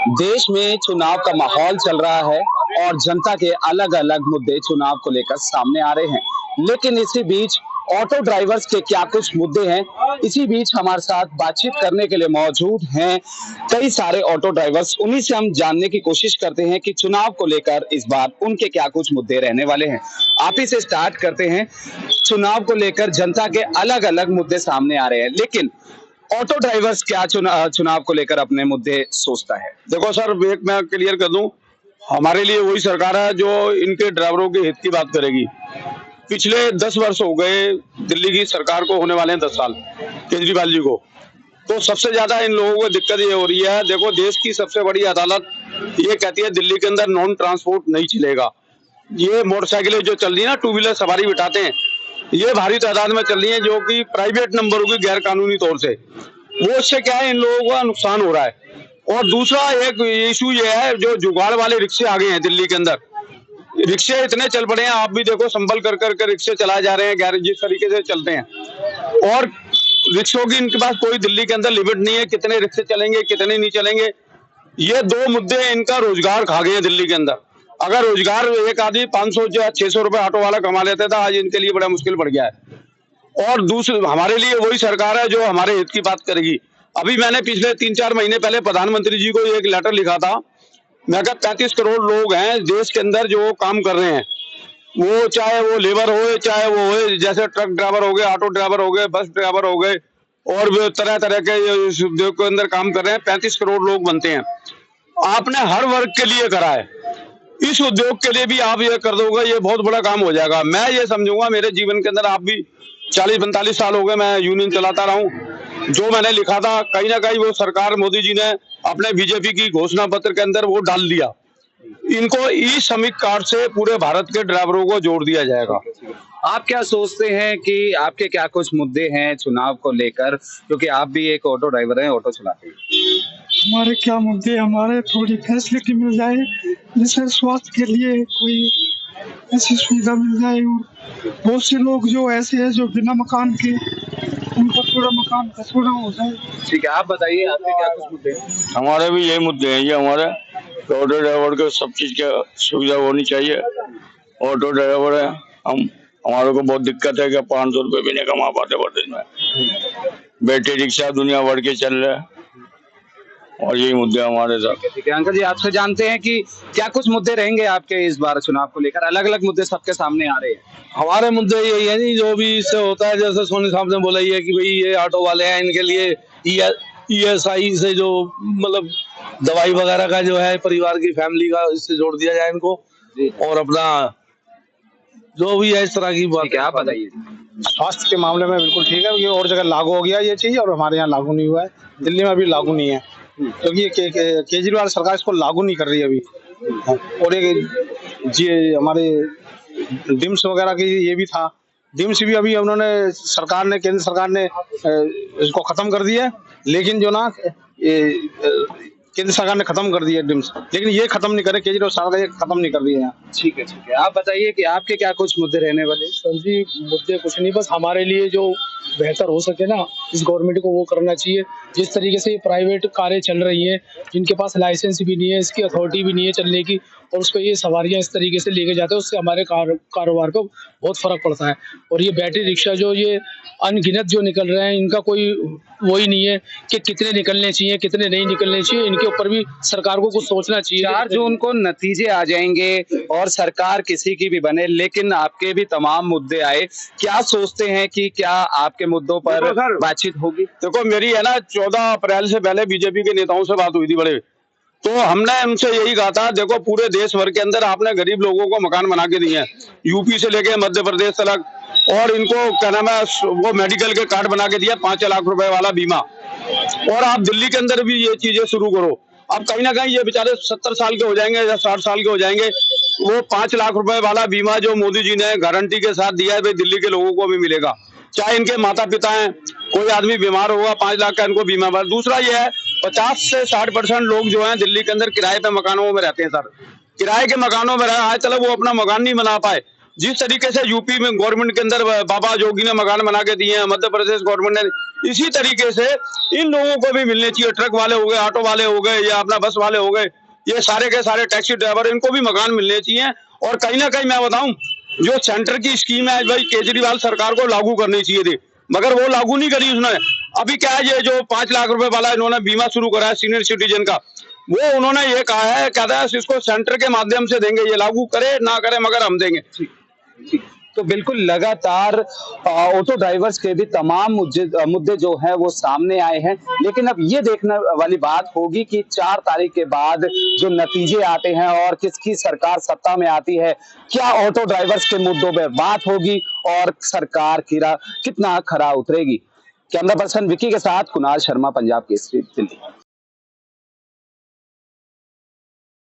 देश में चुनाव का माहौल चल रहा है और जनता के अलग अलग मुद्दे चुनाव को लेकर सामने आ रहे हैं। लेकिन इसी बीच ऑटो ड्राइवर्स के क्या कुछ मुद्दे हैं, इसी बीच हमारे साथ बातचीत करने के लिए मौजूद हैं कई सारे ऑटो ड्राइवर्स। उन्हीं से हम जानने की कोशिश करते हैं कि चुनाव को लेकर इस बार उनके क्या कुछ मुद्दे रहने वाले हैं। आप ही से स्टार्ट करते हैं। चुनाव को लेकर जनता के अलग अलग मुद्दे सामने आ रहे हैं, लेकिन ऑटो ड्राइवर्स क्या चुनाव को लेकर अपने मुद्दे सोचता है? देखो सर, एक मैं क्लियर कर दूं, हमारे लिए वही सरकार है जो इनके ड्राइवरों के हित की बात करेगी। पिछले 10 वर्ष हो गए दिल्ली की सरकार को, होने वाले हैं 10 साल केजरीवाल जी को। तो सबसे ज्यादा इन लोगों को दिक्कत ये हो रही है। देखो, देश की सबसे बड़ी अदालत ये कहती है दिल्ली के अंदर नॉन ट्रांसपोर्ट नहीं चलेगा। ये मोटरसाइकिलें जो चल रही है ना, टू व्हीलर सवारी बिठाते हैं, ये भारी तादाद में चल रही है, जो कि प्राइवेट नंबर होगी गैर कानूनी तौर से। वो इससे क्या है, इन लोगों का नुकसान हो रहा है। और दूसरा एक इशू ये है, जो जुगाड़ वाले रिक्शे आ गए हैं दिल्ली के अंदर। रिक्शे इतने चल पड़े हैं, आप भी देखो, संभल कर कर रिक्शे चलाए जा रहे हैं, गैर जिस तरीके से चलते हैं। और रिक्शों की इनके पास कोई दिल्ली के अंदर लिमिट नहीं है, कितने रिक्शे चलेंगे कितने नहीं चलेंगे। ये दो मुद्दे इनका रोजगार खा गए हैं दिल्ली के अंदर। अगर रोजगार एक आदमी 500 या 600 रुपए ऑटो वाला कमा लेता था, आज इनके लिए बड़ा मुश्किल पड़ गया है। और दूसरे, हमारे लिए वही सरकार है जो हमारे हित की बात करेगी। अभी मैंने पिछले 3-4 महीने पहले प्रधानमंत्री जी को एक लेटर लिखा था। मैं कहा 35 करोड़ लोग हैं देश के अंदर जो काम कर रहे हैं, वो चाहे वो लेबर हो, चाहे वो हो, जैसे ट्रक ड्राइवर हो गए, ऑटो ड्राइवर हो गए, बस ड्राइवर हो गए, और भी तरह तरह के इस उद्योग के अंदर काम कर रहे हैं। 35 करोड़ लोग बनते हैं। आपने हर वर्ग के लिए करा है, इस उद्योग के लिए भी आप ये कर दोगे, ये बहुत बड़ा काम हो जाएगा। मैं ये समझूंगा, मेरे जीवन के अंदर, आप भी 40-45 साल हो गए मैं यूनियन चलाता रहा हूँ। जो मैंने लिखा था, कहीं ना कहीं वो सरकार मोदी जी ने अपने बीजेपी की घोषणा पत्र के अंदर वो डाल दिया। इनको ई श्रमिक कार्ड से पूरे भारत के ड्राइवरों को जोड़ दिया जाएगा। आप क्या सोचते हैं कि आपके क्या कुछ मुद्दे हैं चुनाव को लेकर, क्योंकि आप भी एक ऑटो ड्राइवर हैं, ऑटो चलाते हैं? हमारे क्या मुद्दे, हमारे थोड़ी फैसिलिटी मिल जाए, जैसे स्वास्थ्य के लिए कोई ऐसी सुविधा मिल जाए। और बहुत से लोग जो ऐसे हैं जो बिना मकान के, उनका थोड़ा मकान का थोड़ा हो जाए। ठीक है, आप बताइए आपके क्या कुछ मुद्दे हैं? हमारे भी यही मुद्दे हैं। ये हमारे ऑटो ड्राइवर को सब चीज की सुविधा होनी चाहिए। ऑटो ड्राइवर है हम, हमारे को बहुत दिक्कत है कि 500 रुपये भी नहीं कमा पाते दिन में। बैटरी रिक्शा दुनिया भर के चल रहे हैं, और यही मुद्दे हमारे साथ। ठीक है अंकल जी, आपसे जानते हैं कि क्या कुछ मुद्दे रहेंगे आपके इस बार चुनाव को लेकर? अलग अलग मुद्दे सबके सामने आ रहे हैं। हमारे मुद्दे यही है जी, जो भी इससे होता है, जैसे सोनी साहब ने बोला है कि भाई ये ऑटो वाले हैं, इनके लिए ESI से जो मतलब दवाई वगैरह का जो है परिवार की फैमिली का, इससे जोड़ दिया जाए इनको। और अपना जो भी है इस तरह की बात है। आप बताइए। स्वास्थ्य के मामले में बिल्कुल ठीक है, ये और जगह लागू हो गया ये चीज, और हमारे यहाँ लागू नहीं हुआ है। दिल्ली में भी लागू नहीं है, क्योंकि केजरीवाल सरकार इसको लागू नहीं कर रही है अभी। और एक जी हमारे डिम्स वगैरह की ये भी था, डिम्स भी अभी उन्होंने सरकार ने, केंद्र सरकार ने इसको खत्म कर दिया। लेकिन जो ना केंद्र सरकार ने खत्म कर दिया डिम्स, लेकिन ये खत्म नहीं करे, केजरीवाल सरकार ये खत्म नहीं कर दिया यहाँ। ठीक है, ठीक है, आप बताइए कि आपके क्या कुछ मुद्दे रहने वाले? सर जी, मुद्दे कुछ नहीं, बस हमारे लिए जो बेहतर हो सके ना, इस गवर्नमेंट को वो करना चाहिए। जिस तरीके से प्राइवेट कारें चल रही हैं, जिनके पास लाइसेंस भी नहीं है, इसकी अथॉरिटी भी नहीं है चलने की, और उस पर ये सवारियां इस तरीके से लेके जाते हैं, उससे हमारे कारोबार को बहुत फर्क पड़ता है। और ये बैटरी रिक्शा जो ये अनगिनत जो निकल रहे हैं, इनका कोई वही नहीं है कि कितने निकलने चाहिए कितने नहीं निकलने चाहिए। इनके ऊपर भी सरकार को कुछ सोचना चाहिए। 4 जून को नतीजे आ जाएंगे और सरकार किसी की भी बने, लेकिन आपके भी तमाम मुद्दे आए। क्या सोचते हैं कि क्या आपके मुद्दों पर बातचीत होगी? देखो, मेरी है ना 14 अप्रैल से पहले बीजेपी के नेताओं से बात हुई थी बड़े, तो हमने उनसे यही कहा था, देखो पूरे देश भर के अंदर आपने गरीब लोगों को मकान बना के दिए हैं, यूपी से लेके मध्य प्रदेश तक, और इनको क्या नाम है, वो मेडिकल के कार्ड बना के दिया, 5 लाख रुपए वाला बीमा। और आप दिल्ली के अंदर भी ये चीजें शुरू करो। अब कहीं ना कहीं ये बेचारे 70 साल के हो जाएंगे या 60 साल के हो जाएंगे, वो 5 लाख रुपए वाला बीमा जो मोदी जी ने गारंटी के साथ दिया है, भाई दिल्ली के लोगों को भी मिलेगा। चाहे इनके माता पिता हैं, कोई आदमी बीमार होगा, 5 लाख का इनको बीमा। दूसरा ये है, 50 से 60% लोग जो हैं दिल्ली के अंदर किराए पे मकानों में रहते हैं सर। किराए के मकानों में रहे, आज तक वो अपना मकान नहीं बना पाए, जिस तरीके से यूपी में गवर्नमेंट के अंदर बाबा जोगी ने मकान बना के दिए हैं, मध्य प्रदेश गवर्नमेंट ने, इसी तरीके से इन लोगों को भी मिलने चाहिए। ट्रक वाले हो गए, ऑटो वाले हो गए या अपना बस वाले हो गए, ये सारे के सारे टैक्सी ड्राइवर, इनको भी मकान मिलने चाहिए। और कहीं ना कहीं मैं बताऊं, जो सेंटर की स्कीम है भाई केजरीवाल सरकार को लागू करनी चाहिए थी, मगर वो लागू नहीं करी उसने। अभी क्या है, ये जो 5 लाख रुपए वाला इन्होंने बीमा शुरू करा है सीनियर सिटीजन का, वो उन्होंने ये कहा है, कहता है इसको सेंटर के माध्यम से देंगे, ये लागू करे ना करे मगर हम देंगे। तो बिल्कुल लगातार ऑटो ड्राइवर्स के भी तमाम मुद्दे जो हैं वो सामने आए हैं, लेकिन अब ये देखने वाली बात होगी कि 4 तारीख के बाद जो नतीजे आते हैं और किसकी सरकार सत्ता में आती है, क्या ऑटो ड्राइवर्स के मुद्दों पर बात होगी और सरकार कितना खरा उतरेगी। कैमरा पर्सन विकी के साथ कुणाल शर्मा, पंजाब केसरी, दिल्ली।